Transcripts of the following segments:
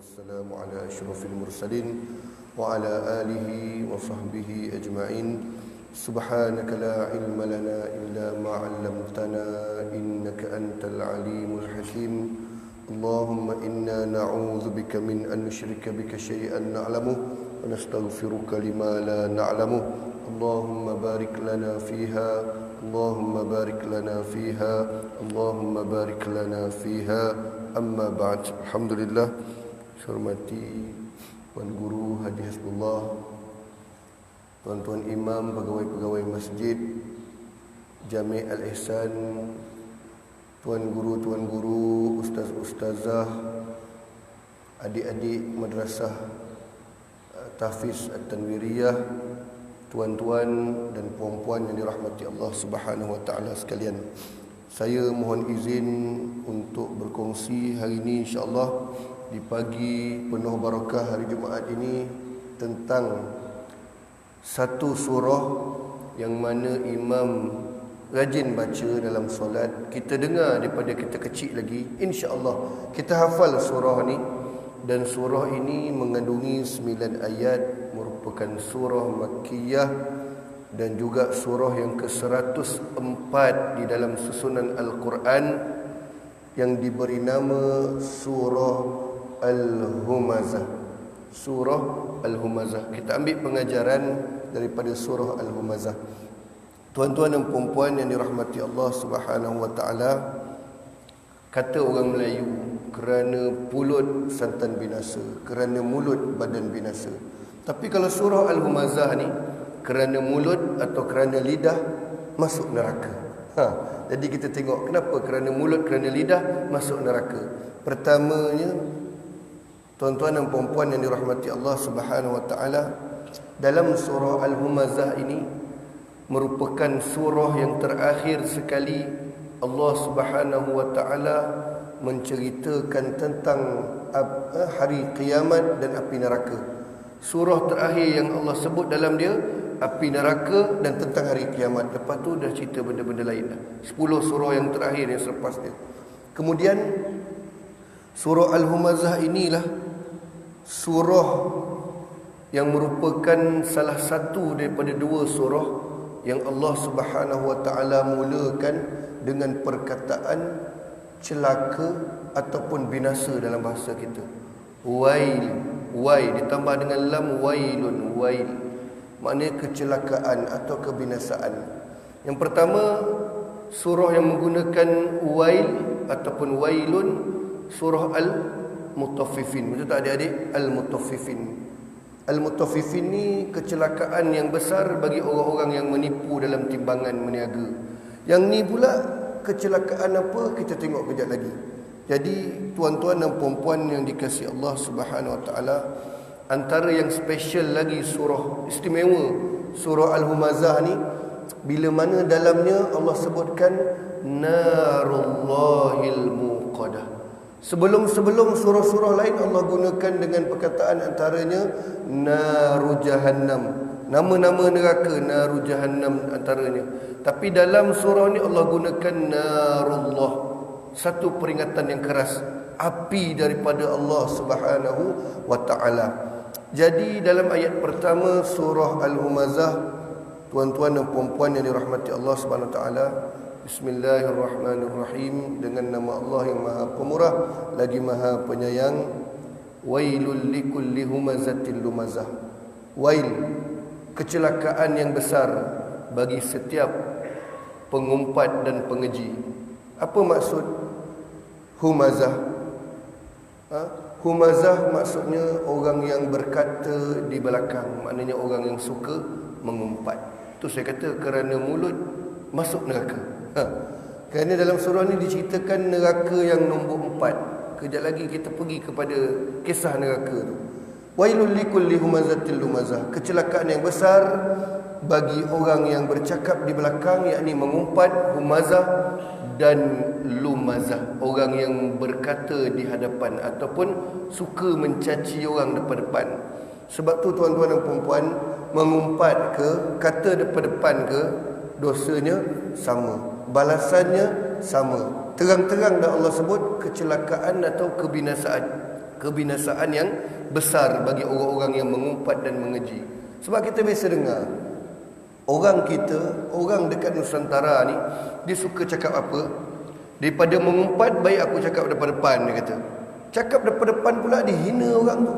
السلام على أشرف المرسلين وعلى آله وصحبه أجمعين سبحانك لا علم لنا إلا ما علمتنا إنك أنت العليم الحكيم اللهم إنا نعوذ بك من أن نشرك بك شيئا نعلمه ونستغفرك لما لا نعلمه اللهم بارك لنا فيها اللهم بارك لنا فيها اللهم بارك لنا فيها أما بعد الحمد لله. Hormati Tuan Guru Haji Hasbullah, tuan-tuan imam, pegawai-pegawai masjid, Jami' Al-Ihsan, tuan guru, ustaz-ustazah, adik-adik madrasah Tahfiz At-Tanwiriyah, tuan-tuan dan puan-puan yang dirahmati Allah Subhanahu wa taala sekalian. Saya mohon izin untuk berkongsi hari ini insya-Allah di pagi penuh barakah hari Jumaat ini tentang satu surah yang mana imam rajin baca dalam solat. Kita dengar daripada kita kecil lagi, insya-Allah kita hafal surah ni, dan surah ini mengandungi 9 ayat, merupakan surah Makkiyah dan juga surah yang ke-104 di dalam susunan Al-Quran yang diberi nama surah Al-Humazah. Surah Al-Humazah. Kita ambil pengajaran daripada surah Al-Humazah. Tuan-tuan dan puan-puan yang dirahmati Allah Subhanahu wa taala, kata orang Melayu, kerana pulut santan binasa, kerana mulut badan binasa. Tapi kalau surah Al-Humazah ni, kerana mulut atau kerana lidah masuk neraka. Jadi kita tengok kenapa kerana mulut, kerana lidah masuk neraka. Pertamanya, tuan-tuan dan puan-puan yang dirahmati Allah Subhanahu wa taala, dalam surah Al-Humazah ini merupakan surah yang terakhir sekali Allah Subhanahu wa taala menceritakan tentang hari kiamat dan api neraka. Surah terakhir yang Allah sebut dalam dia api neraka dan tentang hari kiamat. Lepas tu dah cerita benda-benda lain dah. 10 surah yang terakhir yang selepas dia. Kemudian surah Al-Humazah inilah surah yang merupakan salah satu daripada 2 surah yang Allah Subhanahu wa taala mulakan dengan perkataan celaka ataupun binasa dalam bahasa kita. Wail ditambah dengan lam, wailun, wail. Maknanya kecelakaan atau kebinasaan. Yang pertama, surah yang menggunakan wail ataupun wailun, surah Al-Mutaffifin. Betul tak adik-adik? Al-Mutaffifin. Al-Mutaffifin ni kecelakaan yang besar bagi orang-orang yang menipu dalam timbangan meniaga. Yang ni pula kecelakaan apa? Kita tengok kejap lagi. Jadi tuan-tuan dan puan-puan yang dikasihi Allah Subhanahu wa taala, antara yang special lagi surah istimewa surah Al-Humazah ni, bila mana dalamnya Allah sebutkan narullahil muqadah. Sebelum surah-surah lain Allah gunakan dengan perkataan antaranya naru jahannam. Nama-nama neraka, naru jahannam antaranya. Tapi dalam surah ni Allah gunakan narullah. Satu peringatan yang keras, api daripada Allah Subhanahu wa taala. Jadi dalam ayat pertama surah Al-Humazah, tuan-tuan dan puan-puan yang dirahmati Allah Subhanahu wa taala, Bismillahirrahmanirrahim, dengan nama Allah yang Maha Pemurah lagi Maha Penyayang. Wailul likulli humazatil lumazah. Wail, kecelakaan yang besar bagi setiap pengumpat dan pengeji. Apa maksud humazah? Humazah maksudnya orang yang berkata di belakang, maknanya orang yang suka mengumpat. Tu saya kata kerana mulut masuk neraka. Kerana dalam surah ni diceritakan neraka yang nombor 4. Kejap lagi kita pergi kepada kisah neraka tu. Wailul likulli humazatil lumazah. Kecelakaan yang besar bagi orang yang bercakap di belakang, yakni mengumpat, humazah, dan lumazah, orang yang berkata di hadapan ataupun suka mencaci orang depan-depan. Sebab tu tuan-tuan dan puan-puan, mengumpat ke, kata depan-depan ke, dosanya sama, balasannya sama. Terang-terang dah Allah sebut kecelakaan atau kebinasaan. kebinasaan yang besar bagi orang-orang yang mengumpat dan mengeji. Sebab kita biasa dengar orang kita, orang dekat Nusantara ni, dia suka cakap apa? Daripada mengumpat, baik aku cakap depan-depan, dia kata. Cakap depan-depan pula dihina orang tu.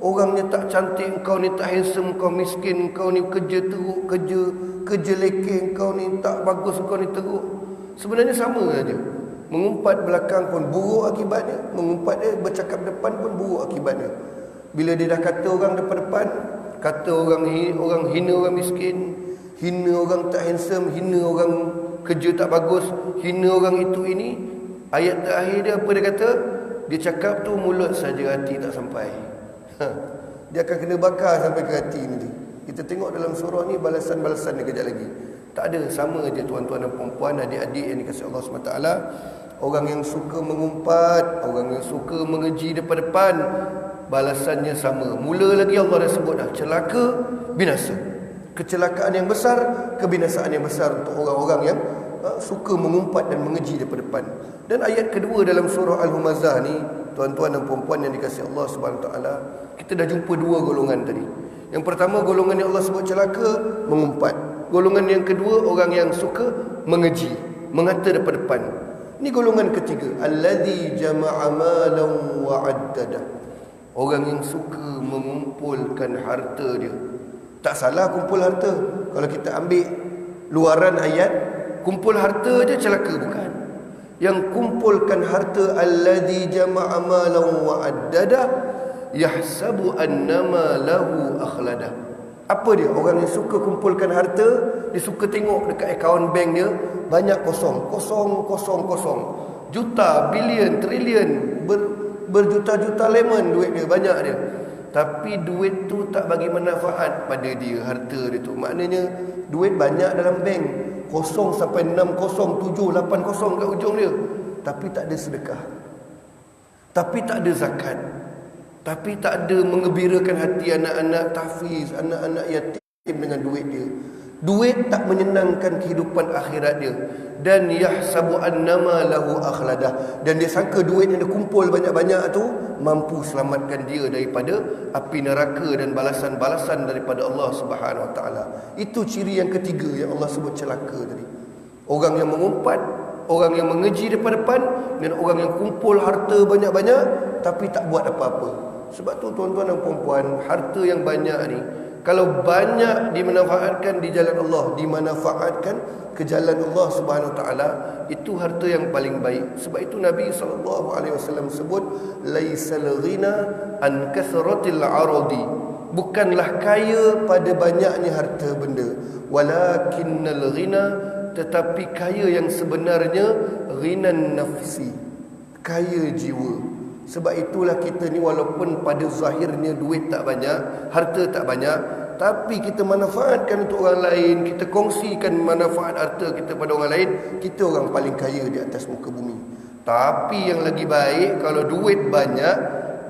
Orangnya tak cantik, kau ni tak handsome, kau miskin, kau ni kerja teruk, kerja lekeh, kau ni tak bagus, kau ni teruk. Sebenarnya sama saja. Mengumpat belakang pun buruk akibatnya, mengumpat dia bercakap depan pun buruk akibatnya. Bila dia dah kata orang depan-depan, kata orang hina orang miskin, hina orang tak handsome, hina orang kerja tak bagus, hina orang itu ini, ayat terakhir dia apa dia kata? Dia cakap tu mulut saja, hati tak sampai. Dia akan kena bakar sampai ke hati nanti. Kita tengok dalam surah ni balasan-balasan dia kejap lagi. Tak ada, sama je tuan-tuan dan puan-puan, adik-adik yang dikasihi Allah SWT. Orang yang suka mengumpat, orang yang suka mengeji depan-depan, balasannya sama. Mula lagi Allah dah sebut dah, celaka, binasa. Kecelakaan yang besar, kebinasaan yang besar untuk orang-orang yang suka mengumpat dan mengeji depan-depan. Dan ayat kedua dalam surah Al-Humazah ni, tuan-tuan dan puan-puan yang dikasihi Allah SWT, kita dah jumpa dua golongan tadi. Yang pertama, golongan yang Allah sebut celaka, mengumpat. Golongan yang kedua, orang yang suka mengeji, mengata depan-depan. Ini golongan ketiga, allazi jama'a malan wa 'addada. Orang yang suka mengumpulkan harta dia. Tak salah kumpul harta. Kalau kita ambil luaran ayat, kumpul harta je celaka, bukan. Yang kumpulkan harta, allazi jama'a malan wa 'addada yahsabu annama lahu akhlada. Apa dia? Orang yang suka kumpulkan harta, dia suka tengok dekat akaun bank dia banyak kosong, juta, bilion, trilion, berjuta-juta lemon duit dia, banyak dia. Tapi duit tu tak bagi manfaat pada dia, harta dia tu. Maknanya duit banyak dalam bank, kosong sampai 6, 0, 7, 8 kosong kat ujung dia. Tapi tak ada sedekah, tapi tak ada zakat, tapi tak ada mengembirakan hati anak-anak tahfiz, anak-anak yatim dengan duit dia. Duit tak menyenangkan kehidupan akhirat dia. Dan yahsabu annama lahu akhladah. Dan dia sangka duit yang dia kumpul banyak-banyak tu mampu selamatkan dia daripada api neraka dan balasan-balasan daripada Allah Subhanahu Wa Taala. Itu ciri yang ketiga yang Allah sebut celaka tadi. Orang yang mengumpat, orang yang mengeji depan-depan, dan orang yang kumpul harta banyak-banyak tapi tak buat apa-apa. Sebab tu tuan-tuan dan puan-puan, harta yang banyak ni, kalau banyak dimanfaatkan di jalan Allah, dimanfaatkan ke jalan Allah Subhanahu Wa Taala, itu harta yang paling baik. Sebab itu Nabi SAW sebut, laisal ghina an kathratil aradi. Bukanlah kaya pada banyaknya harta benda, walakinnal ghina, tetapi kaya yang sebenarnya ghinan nafsi, kaya jiwa. Sebab itulah kita ni walaupun pada zahirnya duit tak banyak, harta tak banyak, tapi kita manfaatkan untuk orang lain, kita kongsikan manfaat harta kita pada orang lain, kita orang paling kaya di atas muka bumi. Tapi yang lagi baik, kalau duit banyak,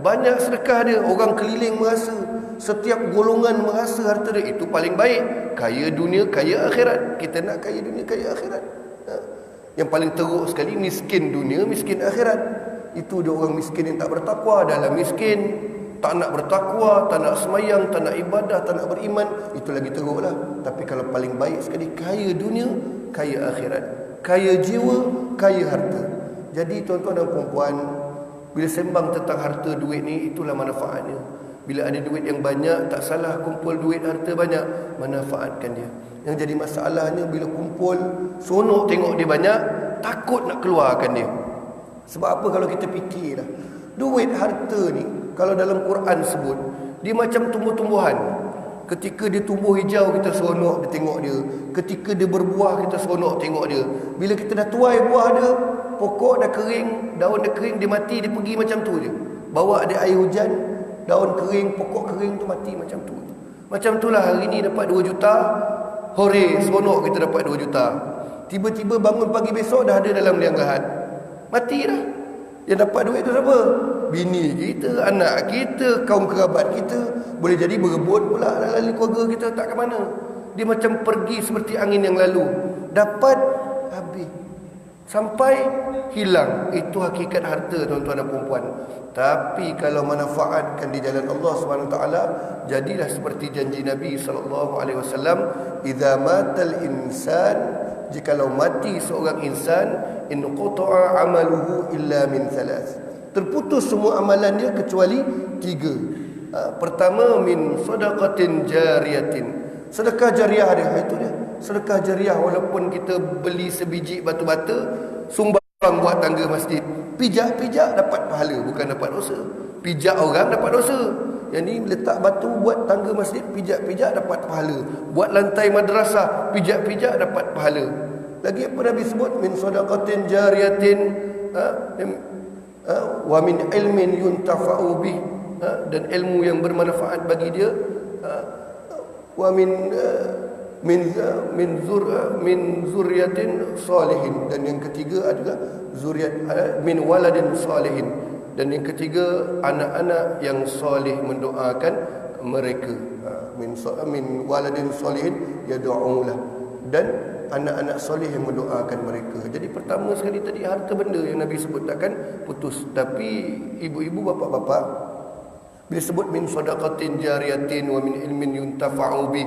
banyak sedekah dia, orang keliling merasa, setiap golongan merasa harta dia itu paling baik. Kaya dunia, kaya akhirat. Kita nak kaya dunia, kaya akhirat. Yang paling teruk sekali, miskin dunia, miskin akhirat. Itu dia orang miskin yang tak bertakwa, dalam miskin, tak nak bertakwa, tak nak semayang, tak nak ibadah, tak nak beriman, itu lagi teruklah. Tapi kalau paling baik sekali, kaya dunia, kaya akhirat, kaya jiwa, kaya harta. Jadi tuan-tuan dan puan-puan, bila sembang tentang harta duit ni, itulah manfaatnya. Bila ada duit yang banyak, tak salah kumpul duit harta banyak, manfaatkan dia. Yang jadi masalahnya, bila kumpul, seronok tengok dia banyak, takut nak keluarkan dia. Sebab apa? Kalau kita fikirlah, duit harta ni, kalau dalam Quran sebut, dia macam tumbuh-tumbuhan. Ketika dia tumbuh hijau, kita seronok dia tengok dia. Ketika dia berbuah, kita seronok tengok dia. Bila kita dah tuai buah dia, pokok dah kering, daun dah kering, dia mati, dia pergi macam tu je. Bawa ada air hujan, daun kering, pokok kering tu mati macam tu. Macam itulah hari ni dapat 2 juta, hore, seronok kita dapat 2 juta. Tiba-tiba bangun pagi besok dah ada dalam liang lahat. Mati dah. Yang dapat duit tu siapa? Bini kita, anak kita, kaum kerabat kita. Boleh jadi berebut pula dalam keluarga kita, tak ke mana. Dia macam pergi seperti angin yang lalu. Dapat, habis. sampai hilang. Itu hakikat harta, tuan-tuan dan puan-puan. Tapi kalau manfaatkan di jalan Allah Subhanahu Wa Taala, jadilah seperti janji Nabi sallallahu alaihi wasallam, idza matal insan, jikalau mati seorang insan, in qata'a amaluhu illa min thalath, terputus semua amalan dia kecuali 3. Pertama, min sadaqatin jariyatin, sedekah jariah dia. Itu dia, sedekah jariah. Walaupun kita beli sebiji batu bata, sumbang buat tangga masjid, pijak-pijak dapat pahala, bukan dapat dosa. Pijak orang dapat dosa. Yang ni letak batu buat tangga masjid, pijak-pijak dapat pahala. Buat lantai madrasah, pijak-pijak dapat pahala. Lagi apa Nabi sebut? Min sadaqatin jariyatin, wa min ilmin yuntafa'u bih, dan ilmu yang bermanfaat bagi dia, wa min zuriyatin salihin, dan yang ketiga adalah zuriat min waladin salihin, dan yang ketiga anak-anak yang soleh mendoakan mereka. Min waladin salihin yad'ulah, dan anak-anak soleh yang mendoakan mereka. Jadi pertama sekali tadi harta benda yang Nabi sebut takkan putus. Tapi ibu-ibu, bapa-bapa, bila sebut min sadaqatin jariyatin wa min ilmin yuntafa'u bih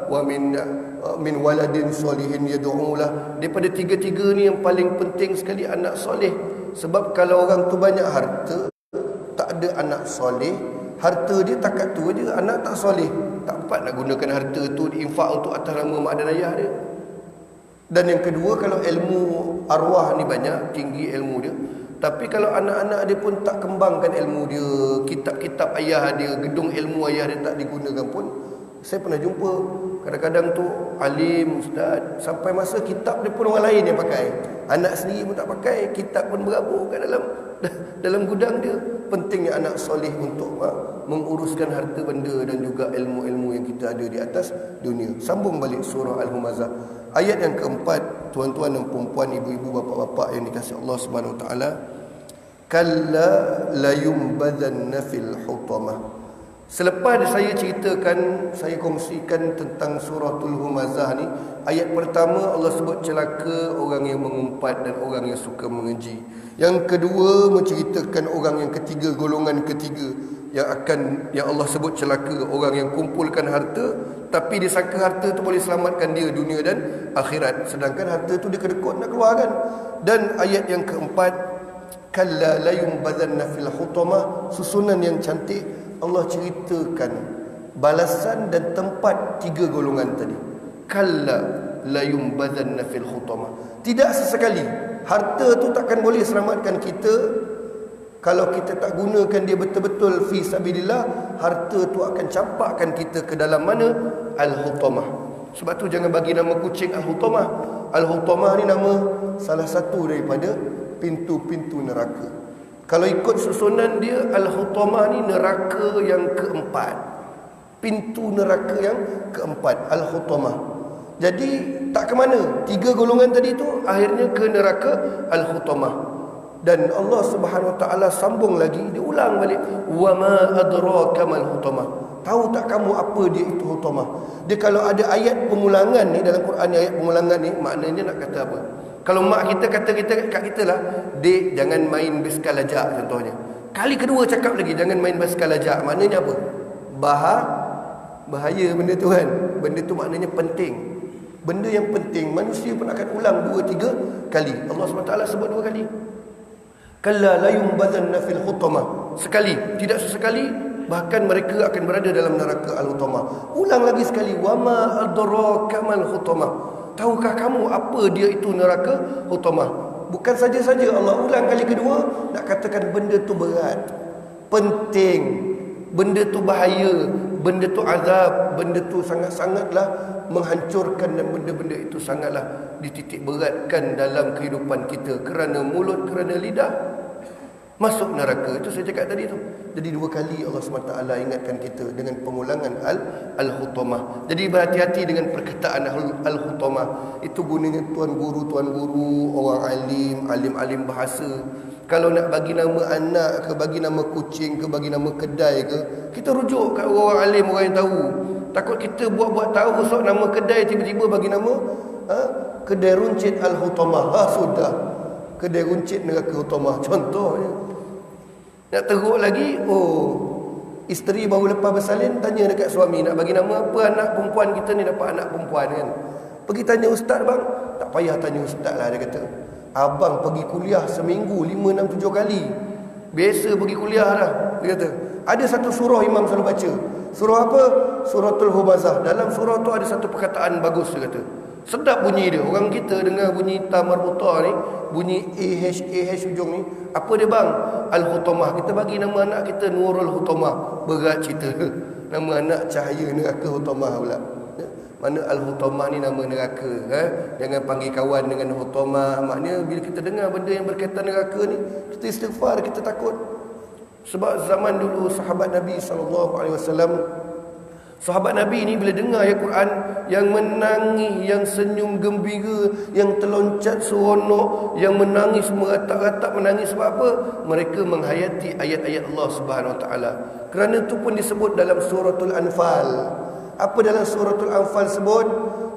wa min waladin solihin yad'ulah, daripada tiga-tiga ni yang paling penting sekali anak soleh. Sebab kalau orang tu banyak harta, tak ada anak soleh, harta dia takat tu je, anak tak soleh, tak dapat nak gunakan harta tu diinfak untuk atas nama mak dan ayah dia. Dan yang kedua, kalau ilmu arwah ni banyak, tinggi ilmu dia, tapi kalau anak-anak dia pun tak kembangkan ilmu dia, kitab-kitab ayah dia, gedung ilmu ayah dia tak digunakan pun. Saya pernah jumpa, kadang-kadang tu alim, ustaz, sampai masa kitab dia pun orang lain yang pakai, anak sendiri pun tak pakai, kitab pun berabuk kat dalam gudang dia. Pentingnya anak soleh untuk menguruskan harta benda dan juga ilmu-ilmu yang kita ada di atas dunia. Sambung balik surah Al-Humazah, ayat yang keempat. Tuan-tuan dan puan-puan, ibu-ibu, bapa-bapa yang dikasihi Allah Subhanahu Wa Taala, kalla la yumbadzanna fil hutamah. Selepas saya ceritakan, saya kongsikan tentang suratul Humazah ni, ayat pertama Allah sebut celaka orang yang mengumpat dan orang yang suka mengeji. Yang kedua menceritakan orang yang ketiga, golongan ketiga yang Allah sebut celaka, orang yang kumpulkan harta tapi dia sangka harta tu boleh selamatkan dia dunia dan akhirat, sedangkan harta tu dia kedekut nak keluarkan. Dan ayat yang keempat, kalla la yumbadzanna fil hutamah, susunan yang cantik Allah ceritakan balasan dan tempat 3 golongan tadi. Kalla la yumbadzanna fil hutamah, tidak sesekali harta tu takkan boleh selamatkan kita kalau kita tak gunakan dia betul-betul fi sabilillah. Harta tu akan campakkan kita ke dalam mana? Al-Hutamah. Sebab tu jangan bagi nama kucing Al-Hutamah. Al-Hutamah ni nama salah satu daripada pintu-pintu neraka. Kalau ikut susunan dia, Al-Hutamah ni neraka yang keempat, pintu neraka yang keempat, Al-Hutamah. Jadi tak ke mana, 3 golongan tadi tu akhirnya ke neraka Al-Hutamah. Dan Allah Subhanahu Wa Taala sambung lagi, dia ulang balik, wa ma adraka mal hutamah, tahu tak kamu apa dia itu hutamah. Dia kalau ada ayat pengulangan ni dalam Quran ni, ayat pengulangan ni maknanya nak kata apa? Kalau mak kita kata kat kita lah, dek jangan main basikal lajak contohnya, kali kedua cakap lagi jangan main basikal lajak, maknanya apa? Bahaya benda tu kan. Benda tu maknanya penting, benda yang penting. Manusia pun akan ulang 2-3 kali. Allah SWT sebut 2 kali. Kalla la yumbadzanna fil hutamah, sekali, tidak sesekali, bahkan mereka akan berada dalam neraka Al-Hutamah. Ulang lagi sekali, wa ma adraka mal hutamah, tahukah kamu apa dia itu neraka Hutamah. Bukan saja-saja Allah ulang kali kedua, nak katakan benda tu berat, penting, benda tu bahaya, benda tu azab, benda tu sangat-sangatlah menghancurkan, dan benda-benda itu sangatlah dititik beratkan dalam kehidupan kita, kerana mulut, kerana lidah masuk neraka. Itu saya cakap tadi tu. Jadi 2 kali Allah SWT ingatkan kita dengan pengulangan Al-Hutamah. Jadi berhati-hati dengan perkataan Al-Hutamah. Itu gunanya tuan guru, orang alim bahasa. Kalau nak bagi nama anak ke, bagi nama kucing ke, bagi nama kedai ke, kita rujuk kat orang alim, orang yang tahu. Takut kita buat-buat tahu sok nama kedai, tiba-tiba bagi nama kedai runcit Al-Hutamah. Sudah. Kedai runcit neraka Hutamah contohnya. Nak teruk lagi, isteri baru lepas bersalin, tanya dekat suami, nak bagi nama apa anak perempuan kita ni, dapat anak perempuan kan. Pergi tanya ustaz bang. Tak payah tanya ustaz lah, dia kata. Abang pergi kuliah seminggu 5, 6, 7 kali. Biasa pergi kuliah dah, dia kata. Ada satu surah imam selalu baca. Surah apa? Suratul Humazah. Dalam surah tu ada satu perkataan bagus, dia kata. Sedap bunyi dia. Orang kita dengar bunyi ta marbuta ni, bunyi AH ujung ni. Apa dia bang? Al-Hutamah. Kita bagi nama anak kita Nurul Hutamah. Berat cerita. Nama anak cahaya neraka Hutamah pula. Mana Al-Hutamah ni nama neraka. Jangan panggil kawan dengan Hutamah. Maknanya bila kita dengar benda yang berkaitan neraka ni, kita istighfar, kita takut. Sebab zaman dulu sahabat Nabi SAW, sahabat Nabi ni bila dengar ayat Quran, yang menangis, yang senyum gembira, yang terloncat seronok, yang menangis meratak-ratak, menangis sebab apa? Mereka menghayati ayat-ayat Allah Subhanahu Wa Taala. Kerana itu pun disebut dalam suratul Anfal. Apa dalam suratul Anfal sebut?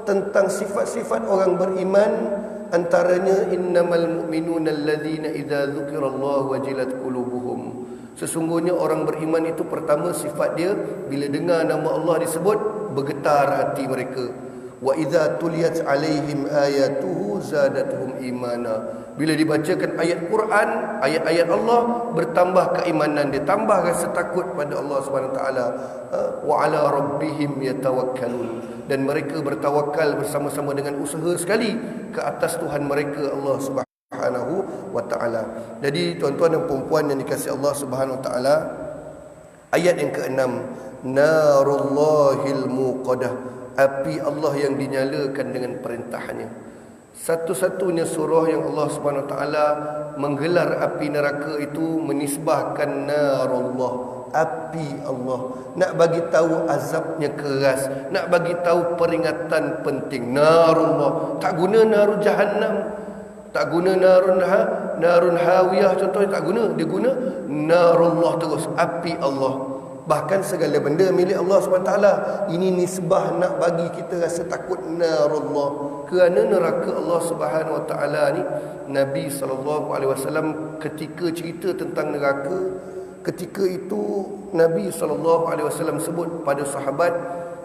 Tentang sifat-sifat orang beriman. Antaranya, innamal mu'minuna alladzina idza dzukirallahu wajilat qulubuhum. Sesungguhnya orang beriman itu pertama sifat dia, bila dengar nama Allah disebut, bergetar hati mereka. Wa idza tuliyat alaihim ayatuhu zadatuhum imana. Bila dibacakan ayat Quran, ayat-ayat Allah, bertambah keimanan dia, tambah rasa takut pada Allah Subhanahu Wa Taala. Wa ala rabbihim yatawakkalun. Dan mereka bertawakal bersama-sama dengan usaha sekali ke atas Tuhan mereka, Allah Subhanahu wa ta'ala. Jadi tuan-tuan dan puan-puan yang dikasihi Allah Subhanahu wa ta'ala, ayat yang ke-6, narullahil muqadah, api Allah yang dinyalakan dengan perintahnya. Satu-satunya surah yang Allah Subhanahu wa ta'ala menggelar api neraka itu menisbahkan narullah, api Allah. Nak bagi tahu azabnya keras, nak bagi tahu peringatan penting. Narullah, tak guna narul jahannam, tak guna narun hawiyah contohnya, tak guna. Dia guna narullah terus, api Allah. Bahkan segala benda milik Allah SWT. Ini nisbah nak bagi kita rasa takut narullah. Kerana neraka Allah SWT ni, Nabi SAW ketika cerita tentang neraka, ketika itu Nabi SAW sebut pada sahabat,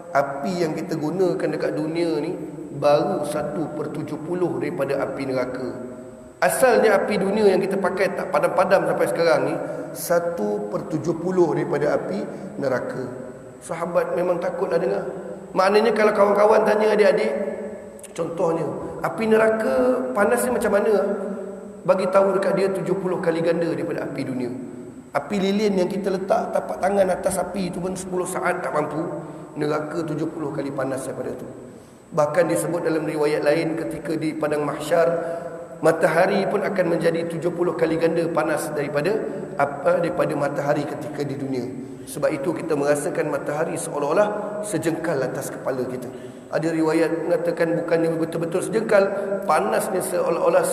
api yang kita gunakan dekat dunia ni baru 1/70 daripada api neraka. Asalnya api dunia yang kita pakai tak padam-padam sampai sekarang ni 1/70 daripada api neraka. Sahabat memang takutlah dengar. Maknanya kalau kawan-kawan tanya adik-adik, contohnya api neraka panasnya macam mana, bagi tahu dekat dia 70 kali ganda daripada api dunia. Api lilin yang kita letak tapak tangan atas api itu pun 10 saat tak mampu. Neraka 70 kali panas daripada itu. Bahkan disebut dalam riwayat lain, ketika di padang mahsyar, matahari pun akan menjadi 70 kali ganda panas daripada matahari ketika di dunia. Sebab itu kita merasakan matahari seolah-olah sejengkal atas kepala kita. Ada riwayat mengatakan bukannya betul-betul sejengkal, panasnya seolah-olah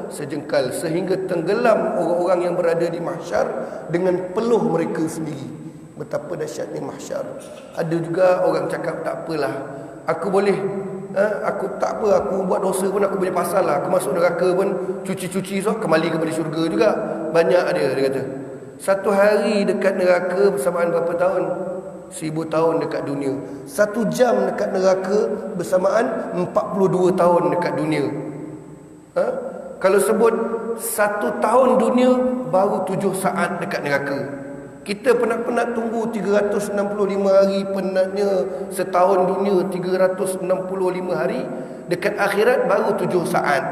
sejengkal, sehingga tenggelam orang-orang yang berada di mahsyar dengan peluh mereka sendiri. Betapa dahsyatnya mahsyar. Ada juga orang cakap, tak apalah, aku boleh, aku tak apa, aku buat dosa pun aku boleh pasal lah, aku masuk neraka pun cuci-cuci so kembali kepada syurga juga. Banyak ada, dia kata. Satu hari dekat neraka bersamaan berapa tahun? 1000 tahun dekat dunia. 1 jam dekat neraka bersamaan 42 tahun dekat dunia. Kalau sebut 1 tahun dunia, baru 7 saat dekat neraka. Kita penat-penat tunggu 365 hari, penatnya setahun dunia 365 hari. Dekat akhirat baru 7 saat.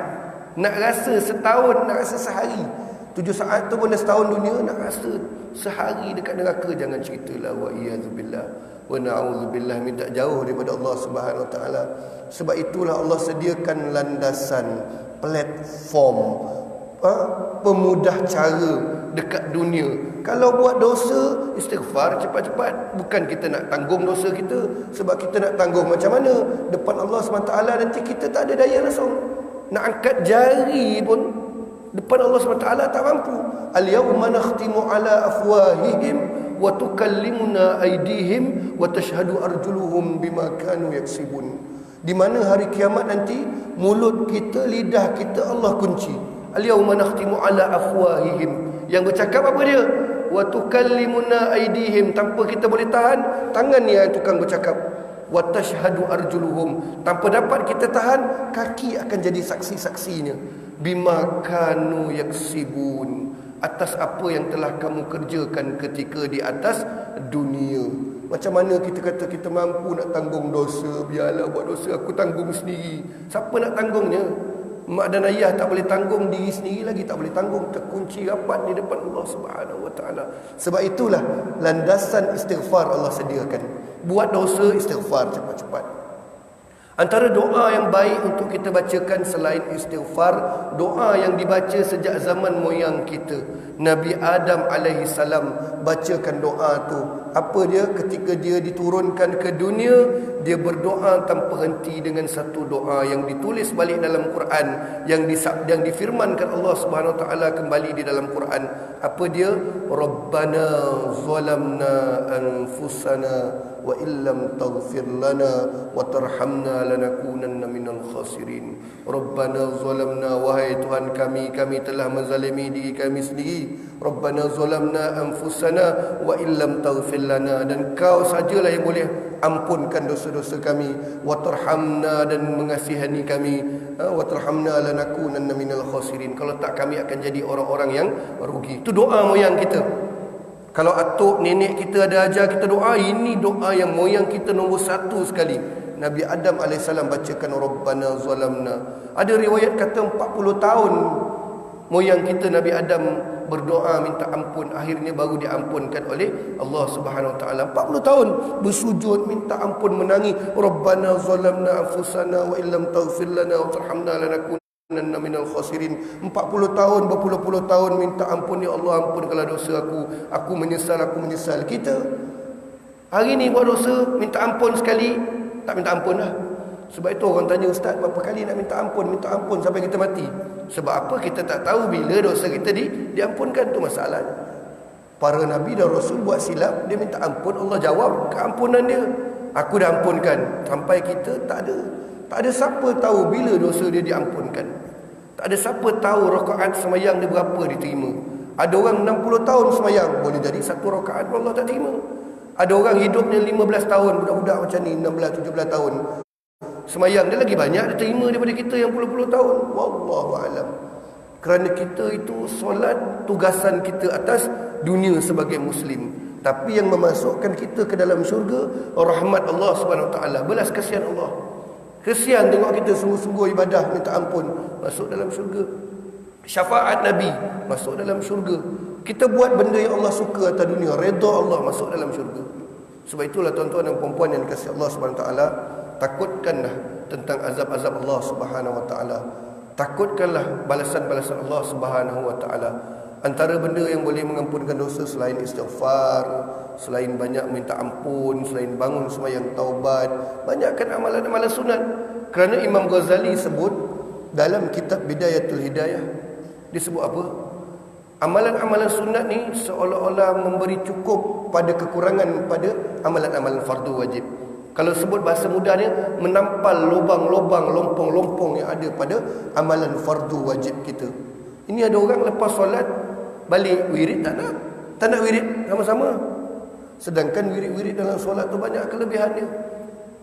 Nak rasa setahun, nak rasa sehari. 7 saat tu pun dah setahun dunia, nak rasa sehari dekat neraka. Jangan ceritalah, wa iyadzubillah wa na'udzubillah, minta jauh daripada Allah Subhanahu Wa Taala. Sebab itulah Allah sediakan landasan, platform, pemudah cara dekat dunia. Kalau buat dosa, istighfar cepat-cepat. Bukan kita nak tanggung dosa kita. Sebab kita nak tanggung macam mana? Depan Allah SWT nanti kita tak ada daya langsung. Nak angkat jari pun depan Allah SWT tak mampu. Al-yawma nakhtimu ala afwahihim wa tukallimuna aydihim wa tashhadu arjuluhum bima kanu yaksibun. Di mana hari kiamat nanti mulut kita, lidah kita Allah kunci. Al-yawma nakhtimu ala afwahihim. Yang bercakap apa dia? Wa tukallimuna aydihim. Tanpa kita boleh tahan, tangan yang tukang bercakap. Wa tashhadu arjuluhum. Tanpa dapat kita tahan, kaki akan jadi saksi-saksinya. Bima kanu yaksibun. Atas apa yang telah kamu kerjakan ketika di atas dunia. Macam mana kita kata kita mampu nak tanggung dosa, biarlah buat dosa, aku tanggung sendiri. Siapa nak tanggungnya? Mak dan ayah tak boleh tanggung, diri sendiri lagi tak boleh tanggung, terkunci rapat di depan Allah Subhanahu Wa Taala. Sebab itulah landasan istighfar Allah sediakan. Buat dosa, istighfar cepat-cepat. Antara doa yang baik untuk kita bacakan selain istighfar, doa yang dibaca sejak zaman moyang kita. Nabi Adam alaihi salam bacakan doa tu. Apa dia? Ketika dia diturunkan ke dunia, dia berdoa tanpa henti dengan satu doa yang ditulis balik dalam Quran, yang difirmankan Allah Subhanahu Wa Taala kembali di dalam Quran. Apa dia? Rabbana zalamna anfusana wa illam taghfir lana wa tarhamna lanakunanna minal khasirin. Rabbana zalamna, wahai Tuhan kami telah menzalimi diri kami sendiri. Rabbana zalamna anfusana wa illam taghfir lana, dan kau sajalah yang boleh ampunkan dosa-dosa kami. Wa tarhamna, dan mengasihani kami. Wa tarhamna lanakunanna minal khasirin. Kalau tak, kami akan jadi orang-orang yang rugi. Itu doa moyang kita. Kalau atuk nenek kita ada ajar kita doa, ini doa yang moyang kita nombor satu sekali. Nabi Adam AS bacakan Rabbana zalamna. Ada riwayat kata 40 tahun moyang kita Nabi Adam berdoa minta ampun, akhirnya baru diampunkan oleh Allah Subhanahu Wa Taala. 40 tahun bersujud minta ampun, menangis, Rabbana zalamna anfusana wa illam taghfir lana wa tarhamna lanakunanna minal khasirin. 40 tahun, berpuluh-puluh tahun minta ampun, ya Allah ampunkanlah dosa aku menyesal. Kita hari ni buat dosa, minta ampun sekali, tak minta ampun lah. Sebab itu orang tanya, ustaz berapa kali nak minta ampun sampai kita mati? Sebab apa? Kita tak tahu bila dosa kita diampunkan. Tu masalahnya. Para nabi dan rasul buat silap, dia minta ampun, Allah jawab keampunan dia, aku dah ampunkan. Sampai kita tak ada siapa tahu bila dosa dia diampunkan. Tak ada siapa tahu rakaat semayang dia berapa diterima. Ada orang 60 tahun semayang, boleh jadi satu rakaat pun Allah tak terima. Ada orang hidupnya 15 tahun, budak-budak macam ni 16-17 tahun, semayang dia lagi banyak dia terima daripada kita yang puluh-puluh tahun. Wallahu alam. Kerana kita itu solat tugasan kita atas dunia sebagai muslim, tapi yang memasukkan kita ke dalam syurga rahmat Allah Subhanahu Wa Taala, belas kasihan Allah. Kesian tengok kita sungguh-sungguh ibadah minta ampun, masuk dalam syurga. Syafaat Nabi, masuk dalam syurga. Kita buat benda yang Allah suka atas dunia, redha Allah, masuk dalam syurga. Sebab itulah tuan-tuan dan puan-puan yang dikasihi Allah Subhanahu Wa Taala, takutkanlah tentang azab-azab Allah Subhanahu Wa Taala. Takutkanlah balasan-balasan Allah Subhanahu Wa Taala. Antara benda yang boleh mengampunkan dosa selain istighfar, selain banyak minta ampun, selain bangun sembahyang taubat, banyakkan amalan-amalan sunat. Kerana Imam Ghazali sebut dalam kitab Bidayatul Hidayah, dia sebut apa? Amalan-amalan sunat ni seolah-olah memberi cukup pada kekurangan pada amalan-amalan fardu wajib. Kalau sebut bahasa mudahnya, menampal lubang-lubang, lompong-lompong yang ada pada amalan fardu wajib kita. Ini ada orang lepas solat balik wirid, tak nak wirid sama-sama. Sedangkan wirid-wirid dalam solat tu banyak kelebihannya.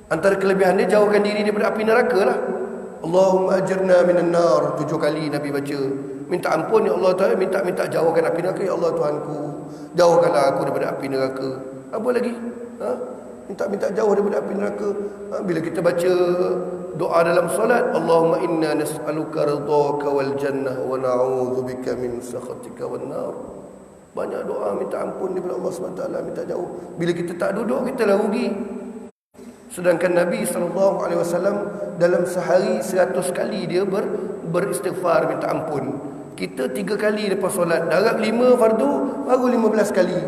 Antara kelebihannya, jauhkan diri daripada api neraka lah. Allahumma ajirna minan nar, 7 kali Nabi baca. Minta ampun ya Allah Ta'ala, minta jauhkan api neraka. Ya Allah Tuhanku, jauhkanlah aku daripada api neraka. Apa lagi? Minta jauh daripada api neraka. Bila kita baca doa dalam solat, Allahumma inna nas'aluka ridhaka wal jannah wa na'udzubika min sakhatika wan nar. Banyak doa minta ampun daripada Allah SWT, minta jauh. Bila kita tak duduk, kita lah rugi. Sedangkan Nabi SAW dalam sehari 100 kali dia beristighfar minta ampun. Kita 3 kali lepas solat. Darab 5 fardu, baru 15 kali.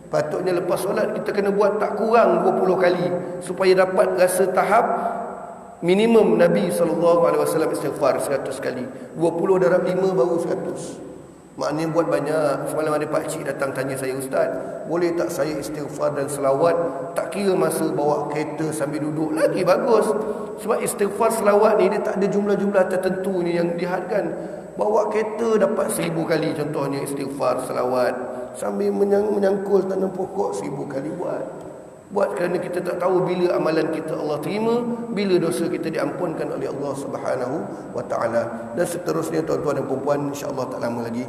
Patutnya lepas solat kita kena buat tak kurang 20 kali supaya dapat rasa tahap minimum Nabi SAW istighfar 100 kali. 20 darab 5 baru 100. Maknanya buat banyak. Semalam ada pakcik datang tanya saya, "Ustaz, boleh tak saya istighfar dan selawat tak kira masa bawa kereta sambil duduk?" Lagi bagus. Sebab istighfar selawat ni dia tak ada jumlah-jumlah tertentu ni yang dihadkan. Bawa kereta dapat 1000 kali contohnya istighfar selawat. Sambil menyangkul tanam pokok 1000 kali buat kerana kita tak tahu bila amalan kita Allah terima, bila dosa kita diampunkan oleh Allah Subhanahu wa taala. Dan seterusnya tuan-tuan dan puan-puan, insya-Allah tak lama lagi.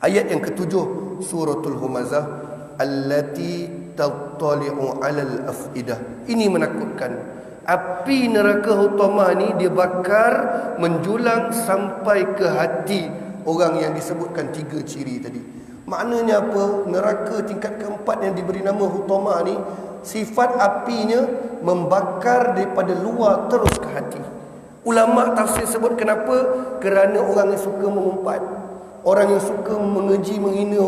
Ayat yang ketujuh suratul Humazah, allati tattali'u 'alal afidah. Ini menakutkan. Api neraka Hutama ni dia bakar menjulang sampai ke hati orang yang disebutkan 3 ciri tadi. Maknanya apa? Neraka tingkat keempat yang diberi nama Hutama ni, sifat apinya membakar daripada luar terus ke hati. Ulama tafsir sebut kenapa? Kerana orang yang suka mengumpat, orang yang suka mengeji menghina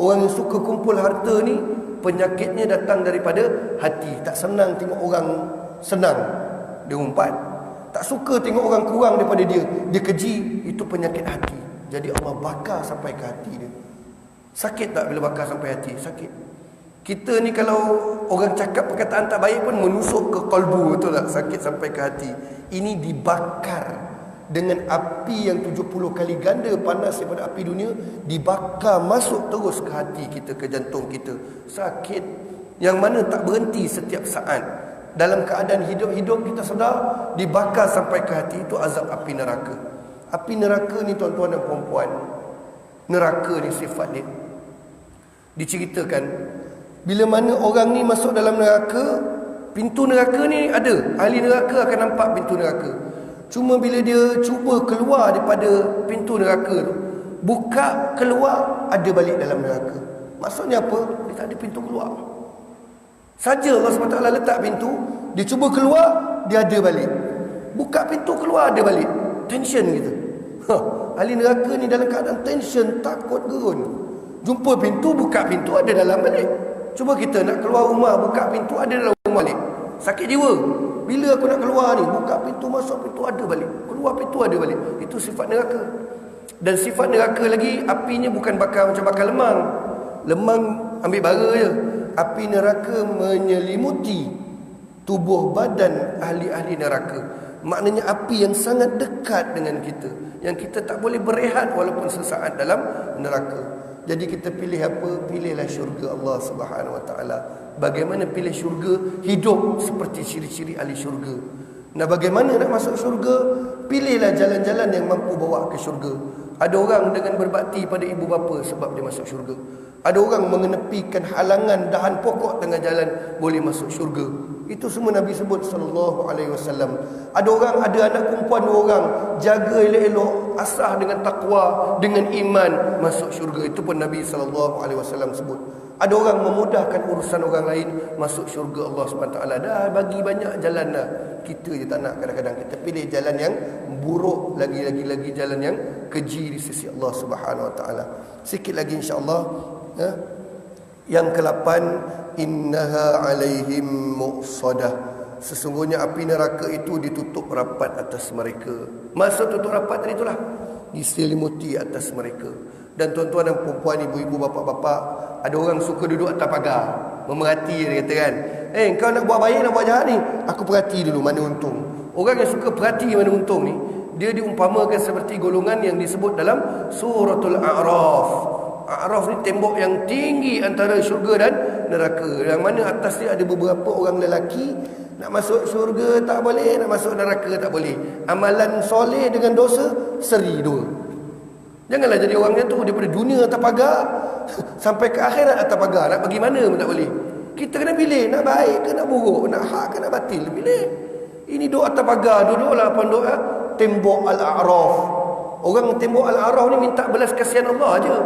orang yang suka kumpul harta ni, penyakitnya datang daripada hati. Tak senang tengok orang senang, dia umpat. Tak suka tengok orang kurang daripada dia keji. Itu penyakit hati. Jadi Allah bakar sampai ke hati dia. Sakit tak bila bakar sampai hati? Sakit. Kita ni kalau orang cakap perkataan tak baik pun menusuk ke kalbu, betul tak? Sakit sampai ke hati. Ini dibakar dengan api yang 70 kali ganda panas daripada api dunia, dibakar masuk terus ke hati kita, ke jantung kita. Sakit yang mana tak berhenti setiap saat. Dalam keadaan hidup-hidup kita sedar, dibakar sampai ke hati. Itu azab api neraka. Api neraka ni tuan-tuan dan puan-puan, neraka ni sifat dia, diceritakan bila mana orang ni masuk dalam neraka, pintu neraka ni ada, ahli neraka akan nampak pintu neraka. Cuma bila dia cuba keluar daripada pintu neraka tu, buka keluar, ada balik dalam neraka. Maksudnya apa? Dia tak ada pintu keluar. Saja Allah SWT letak pintu, dia cuba keluar, dia ada balik. Buka pintu keluar, ada balik. Tension gitu. Ahli neraka ni dalam keadaan tension, takut gerun. Jumpa pintu, buka pintu, ada dalam balik. Cuba kita nak keluar rumah, buka pintu, ada dalam rumah balik. Sakit jiwa. Bila aku nak keluar ni, buka pintu, masuk pintu, ada balik. Keluar pintu, ada balik. Itu sifat neraka. Dan sifat neraka lagi, apinya bukan bakar macam bakar lemang. Lemang ambil bara je. Api neraka menyelimuti tubuh badan ahli-ahli neraka. Maknanya api yang sangat dekat dengan kita, yang kita tak boleh berehat walaupun sesaat dalam neraka. Jadi kita pilih apa? Pilihlah syurga Allah Subhanahu Wa Taala. Bagaimana pilih syurga? Hidup seperti ciri-ciri ahli syurga. Nah, bagaimana nak masuk syurga? Pilihlah jalan-jalan yang mampu bawa ke syurga. Ada orang dengan berbakti pada ibu bapa sebab dia masuk syurga. Ada orang mengenepikan halangan dahan pokok tengah jalan, boleh masuk syurga. Itu semua Nabi sebut sallallahu alaihi wasallam. Ada orang, ada anak perempuan 2 orang, jaga elok-elok, asah dengan takwa, dengan iman, masuk syurga. Itu pun Nabi sallallahu alaihi wasallam sebut. Ada orang memudahkan urusan orang lain, masuk syurga Allah SWT. Dah bagi banyak jalan dah. Kita je tak nak, kadang-kadang kita pilih jalan yang buruk, lagi jalan yang keji di sisi Allah Subhanahu Wa Taala. Sikit lagi insya-Allah. Yang ke-8, innaha alaihim muqsadah. Sesungguhnya api neraka itu ditutup rapat atas mereka. Maksud tutup rapat tadi itulah, diselimuti atas mereka. Dan tuan-tuan dan puan-puan, ibu-ibu, bapa-bapa, ada orang suka duduk atas pagar, memerhati, dia kata kan, kau nak buat baik, nak buat jahat ni, aku perhati dulu mana untung. Orang yang suka perhati mana untung ni, dia diumpamakan seperti golongan yang disebut dalam suratul A'raf. A'raf ni tembok yang tinggi antara syurga dan neraka, yang mana atas dia ada beberapa orang lelaki. Nak masuk syurga tak boleh, nak masuk neraka tak boleh. Amalan soleh dengan dosa seri 2. Janganlah jadi orangnya tu daripada dunia atas pagar sampai ke akhirat atas pagar. Nak pergi mana pun tak boleh. Kita kena pilih, nak baik ke nak buruk, nak hak ke nak batil, pilih. Ini duduk atas pagar, duduklah pondok tembok Al-A'raf. Orang tembok Al-A'raf ni minta belas kasihan Allah aja.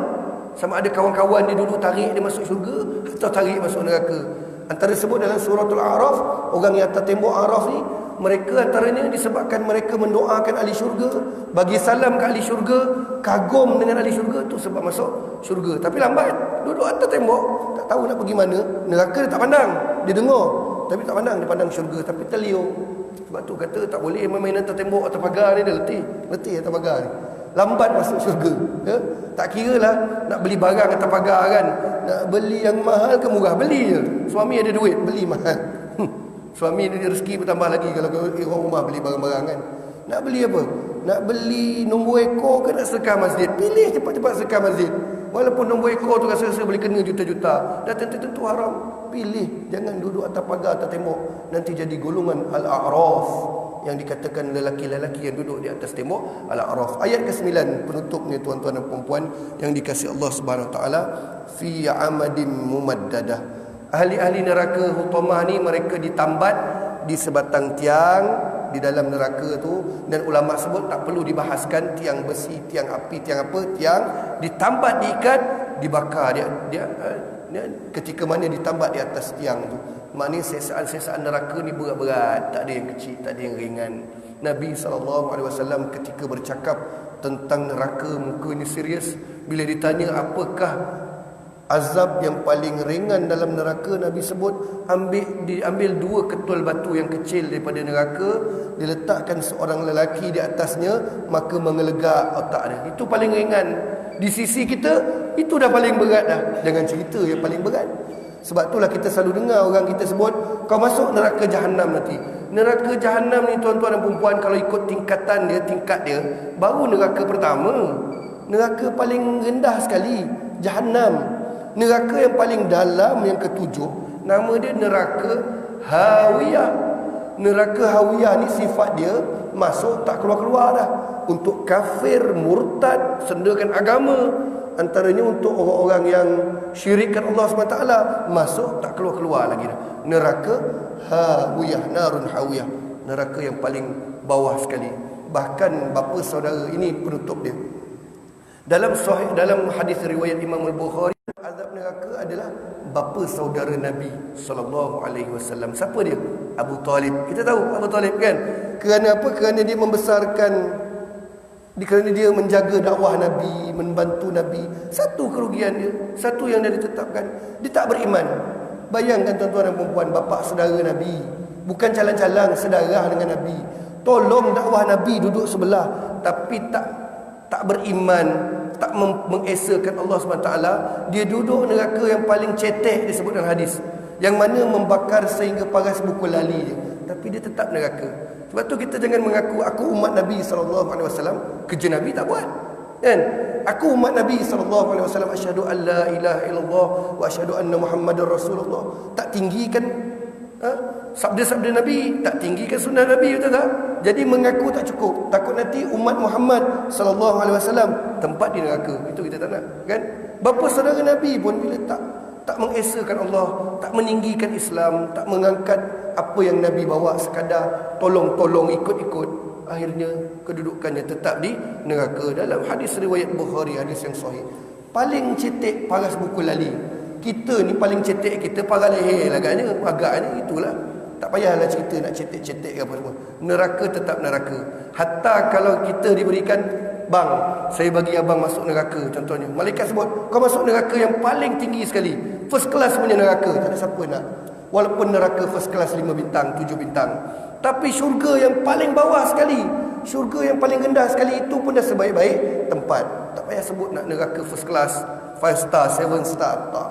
Sama ada kawan-kawan dia duduk tarik dia masuk syurga atau tarik masuk neraka. Antara sebut dalam suratul A'raf, orang yang atas tembok A'raf ni, mereka antaranya disebabkan mereka mendoakan ahli syurga, bagi salam ke ahli syurga, kagum dengan ahli syurga, tu sebab masuk syurga. Tapi lambat, duduk atas tembok, tak tahu nak pergi mana. Neraka dia tak pandang, dia dengar, tapi tak pandang, dia pandang syurga, tapi terliur. Sebab tu kata tak boleh main atas tembok, atas pagar ni, dia letih atas pagar ni. lambat masuk syurga. Ya? Tak kira lah nak beli barang atas pagar kan. Nak beli yang mahal ke murah, beli je. Suami ada duit, beli mahal. Suami ada rezeki bertambah lagi kalau orang rumah beli barang-barang kan. Nak beli apa? Nak beli nombor ekor ke nak sedekah masjid? Pilih cepat-cepat sedekah masjid. Walaupun nombor ekor tu rasa-rasa boleh kena juta-juta, dah tentu haram. Pilih, jangan duduk atas pagar, atas tembok. Nanti jadi golongan al-a'raf, yang dikatakan lelaki-lelaki yang duduk di atas tembok al-a'raf. Ayat ke-9 penutupnya tuan-tuan dan puan-puan yang dikasihi Allah Subhanahu Wa Taala, fi amadim mumaddadah. Ahli-ahli neraka hutamah ni mereka ditambat di sebatang tiang di dalam neraka tu, dan ulama sebut tak perlu dibahaskan tiang besi, tiang api, tiang apa, tiang ditambat, diikat, dibakar. Dia ketika mana ditambat di atas tiang tu, maknanya sesaan neraka ni berat-berat, tak ada yang kecil, tak ada yang ringan. Nabi SAW ketika bercakap tentang neraka, mukanya serius. Bila ditanya apakah azab yang paling ringan dalam neraka, Nabi sebut diambil 2 ketul batu yang kecil daripada neraka, diletakkan seorang lelaki di atasnya, maka mengelegak otak dia. Itu paling ringan. Di sisi kita itu dah paling berat dah. Jangan cerita yang paling berat. Sebab itulah kita selalu dengar orang kita sebut, kau masuk neraka jahanam nanti. Neraka jahanam ni tuan-tuan dan perempuan, kalau ikut tingkatan dia, tingkat dia, baru neraka pertama. Neraka paling rendah sekali jahanam. Neraka yang paling dalam yang ke-7, nama dia neraka hawiyah. Neraka hawiyah ni sifat dia masuk tak keluar-keluar dah. Untuk kafir, murtad, sendakan agama, antaranya untuk orang-orang yang syirikkan Allah SWT, masuk tak keluar-keluar lagi dah. Neraka hawiyah, narun hawiyah, neraka yang paling bawah sekali. Bahkan bapa saudara, ini penutup dia. Dalam hadis riwayat Imam Al-Bukhari, azab neraka adalah bapa saudara Nabi SAW. Siapa dia? Abu Talib. Kita tahu Abu Talib kan? Kerana apa? Kerana dia membesarkan, kerana dia menjaga dakwah Nabi, membantu Nabi. Satu kerugian dia, satu yang dia ditetapkan, dia tak beriman. Bayangkan tuan-tuan dan perempuan, bapa saudara Nabi, bukan calang-calang sedarah dengan Nabi, tolong dakwah Nabi, duduk sebelah, tapi tak beriman, tak mengesakan Allah SWT. Dia duduk neraka yang paling cetek disebut dalam hadis, yang mana membakar sehingga paras buku lali dia, tapi dia tetap neraka. Sebab tu kita jangan mengaku aku umat Nabi SAW, kerja Nabi tak buat kan? Aku umat Nabi SAW, asyhadu an la ilaha illallah wa asyhadu anna Muhammadar Rasulullah. Tak tinggikan sabda-sabda Nabi, tak tinggikan sunnah Nabi, betul tak? Jadi mengaku tak cukup. Takut nanti umat Muhammad SAW tempat di neraka. Itu kita tak nak kan? Bapa saudara Nabi pun bila tak mengesakan Allah, tak meninggikan Islam, tak mengangkat apa yang Nabi bawa, sekadar tolong-tolong, ikut-ikut, akhirnya kedudukannya tetap di neraka. Dalam hadis riwayat Bukhari, hadis yang sahih, paling cetek paras buku lali. Kita ni paling cetek kita para leher agaknya itulah. Tak payahlah cerita nak cetek-cetek ke apa semua. Neraka tetap neraka. Hatta kalau kita diberikan, bang, saya bagi abang masuk neraka contohnya, malaikat sebut kau masuk neraka yang paling tinggi sekali, first class punya neraka, tak ada siapa nak. Walaupun neraka first class 5 bintang, 7 bintang, tapi syurga yang paling bawah sekali, syurga yang paling rendah sekali, itu pun dah sebaik-baik tempat. Tak payah sebut nak neraka first class, 5 star, 7 star, tak.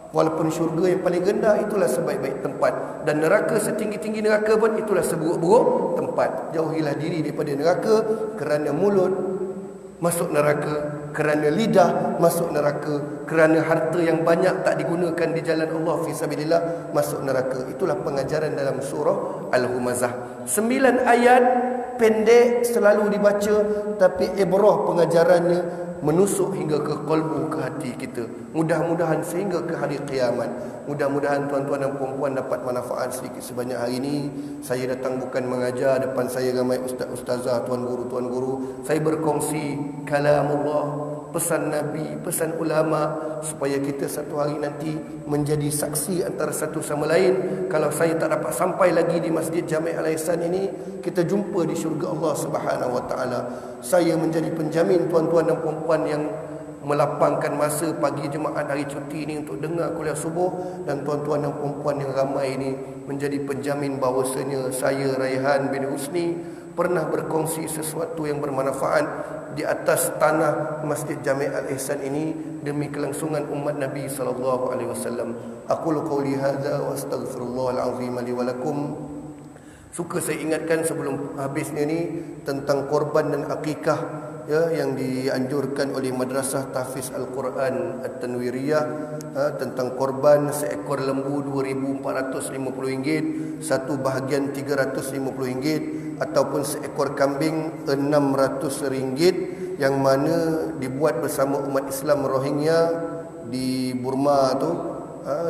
Walaupun syurga yang paling rendah, itulah sebaik-baik tempat. Dan neraka setinggi-tinggi neraka pun, itulah seburuk-buruk tempat. Jauhilah diri daripada neraka, kerana mulut masuk neraka, kerana lidah masuk neraka, kerana harta yang banyak tak digunakan di jalan Allah fisabilillah masuk neraka. Itulah pengajaran dalam surah Al-Humazah. 9 ayat pendek selalu dibaca, tapi ibrah pengajarannya menusuk hingga ke kalbu, ke hati kita. Mudah-mudahan sehingga ke hari kiamat, mudah-mudahan tuan-tuan dan puan-puan dapat manfaat sedikit sebanyak. Hari ini saya datang bukan mengajar, depan saya ramai ustaz-ustazah, tuan guru. Saya berkongsi kalamullah, pesan Nabi, pesan ulama, supaya kita satu hari nanti menjadi saksi antara satu sama lain. Kalau saya tak dapat sampai lagi di Masjid Jami' Al-Ihsan ini, kita jumpa di syurga Allah Subhanahu Wa Taala. Saya menjadi penjamin tuan-tuan dan puan-puan yang melapangkan masa pagi Jumaat hari cuti ini untuk dengar kuliah subuh, dan tuan-tuan dan puan-puan yang ramai ini menjadi penjamin bahawasanya saya, Raihan bin Husni, pernah berkongsi sesuatu yang bermanfaat di atas tanah Masjid Jami' Al-Ihsan ini demi kelangsungan umat Nabi sallallahu alaihi wasallam. Aqulu qawli hadza wa astaghfirullahal azim li wa lakum. Suka saya ingatkan sebelum habisnya ni tentang korban dan akikah yang dianjurkan oleh Madrasah Tahfiz Al-Quran At-Tanwiriyah, tentang korban seekor lembu RM2,450, satu bahagian RM350, ataupun seekor kambing RM600, yang mana dibuat bersama umat Islam Rohingya di Burma tu,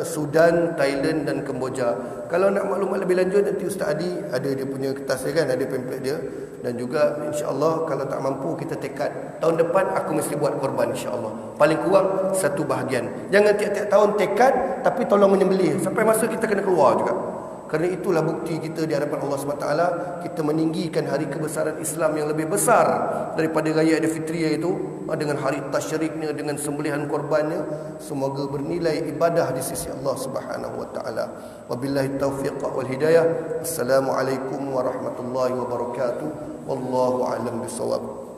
Sudan, Thailand dan Kemboja. Kalau nak maklumat lebih lanjut, nanti Ustaz Adi ada dia punya kertas dia kan, ada pamphlet dia. Dan juga insya-Allah kalau tak mampu, kita tekad tahun depan aku mesti buat korban insya-Allah. Paling kurang satu bahagian. Jangan tiap-tiap tahun tekad tapi tolong menyembelih sampai masa kita kena keluar juga. Kerana itulah bukti kita di hadapan Allah SWT, kita meninggikan hari kebesaran Islam yang lebih besar daripada Raya Aidilfitriyah itu, dengan hari tasyriknya, dengan sembelihan korbannya. Semoga bernilai ibadah di sisi Allah Subhanahu wa taala. Wabillahi taufiq wal hidayah. Assalamualaikum warahmatullahi wabarakatuh. Wallahu a'lam bissawab.